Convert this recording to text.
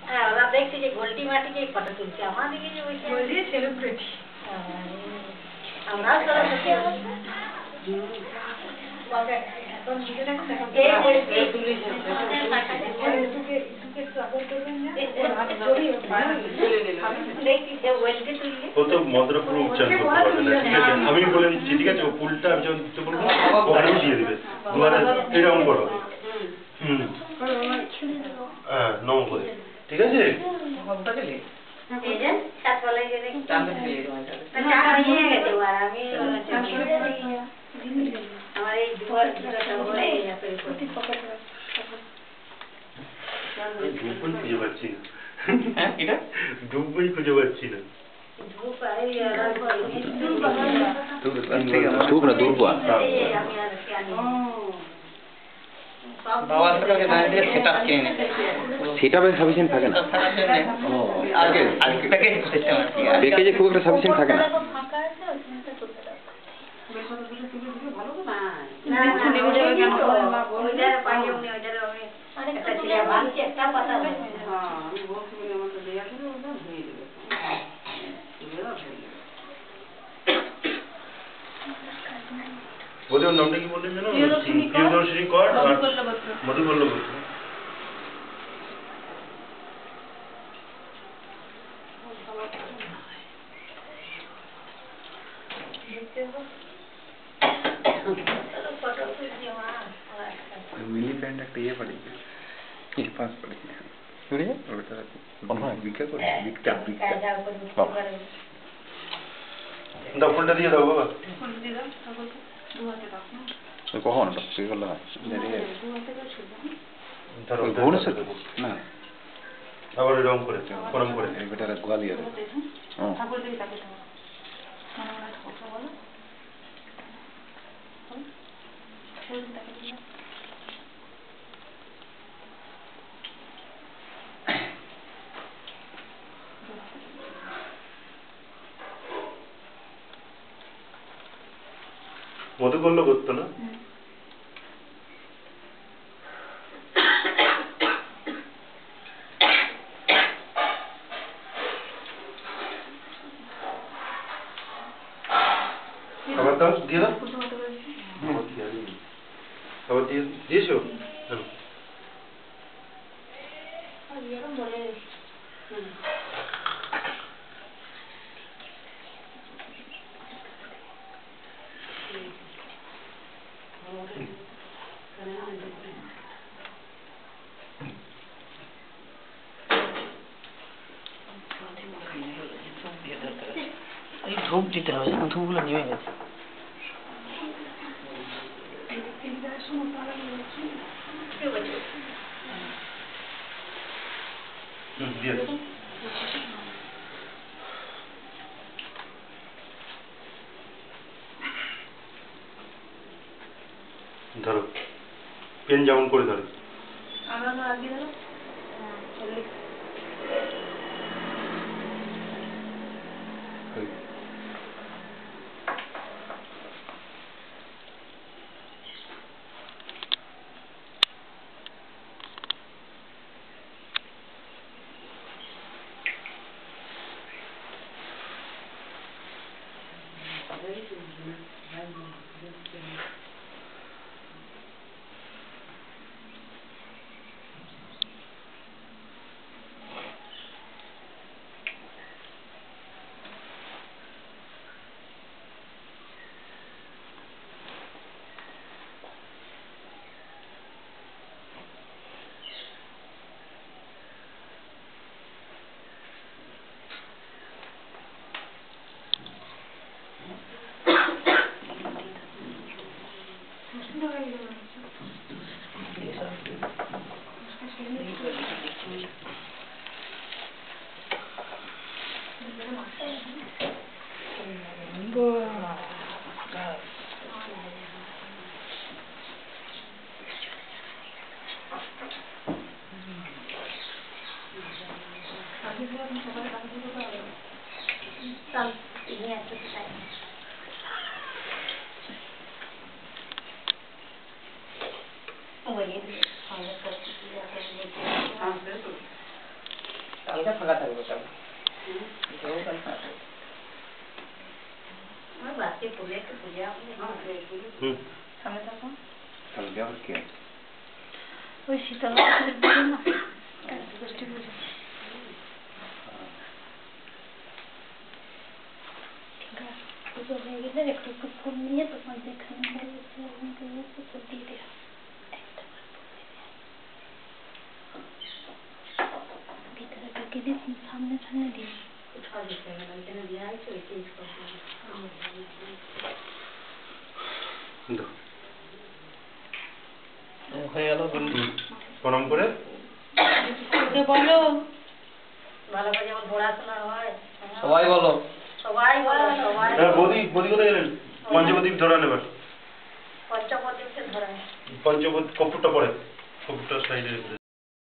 হ্যাঁ ওরা দেখছি যে গোল্টি মাটিকে ফটো তুলছে আমাদেরকে যে ওই সেলিব্রিটি আমরাও সরস্বতী এখন বুঝে দেখো ও তো মন্ত্রপুর উচ্চারণ করতে পারবে না, ঠিক আছে? আমি বলে দিচ্ছি, ঠিক আছে? ও ফুলটা আমি যখন দিতে বলবো ওখানেই দিয়ে দিবে। দুয়ারে এরকম করো। হ্যাঁ, নম করে, ঠিক আছে? আমার এই দুয়ার ধূপই খুঁজে পাচ্ছি না। এটা ধূপই খুঁজে পাচ্ছি না। ধূপ না ধূপ সেটা সাফিসিয়েন্ট থাকে না, প্যাকেজে খুব একটা সাফিসিয়েন্ট থাকে না। ওদের নামটা কি বললেন জানো? প্রিয়দর্শিনী কর আর মধুকল্ল বলছে। মিলি ব্র্যান্ড একটা ইয়ে পাঠিয়েছে, পাঁচ পাঠিয়েছে, ওটা বিক্রি করে বিকটা দাও ফুলটা দিয়ে দাও বাবা। কখন ওটা বিক্রি করলে হয়? ভুবনেশ্বর না, আবার এরকম করে ফরম করে এটা গোয়ালিয়র। মধুকল্ল করতো না? আবার দাও, দিয়ে দাও। আবার দিয়েছো? ধূপ দিতে হবে, ধূপগুলো নেমে গেছে। ধরো পেন যেমন করে ধরো। কালকে ফাঁকা থাকবে কাল কাল ফাঁকা থাকবে আমার বাচ্চা পড়লে একটু পূজা সামনে থাকো কালকে আবার কি আছে? ওই শীতলা পুজো না ষষ্ঠী পুজো পুজো হয়ে গেলে একটু একটু ফুল নিয়ে তখন যেখানে ফুল দিয়ে দেওয়া ভিতরে ঢুকে দিয়ে সামনে সামনে দিয়ে হয়ে গেল প্রণাম করে বলো ভালো করে যেমন পড়াশোনা হয় সবাই বলো সবাই বলো সবাই হ্যাঁ বৌদি কোথায় গেলেন? পঞ্চপ্রদীপ ধরা নেবার পঞ্চপদীপকে ধরায় পঞ্চপদ কপুরটা পরে কপুরটা সাইডে রেখে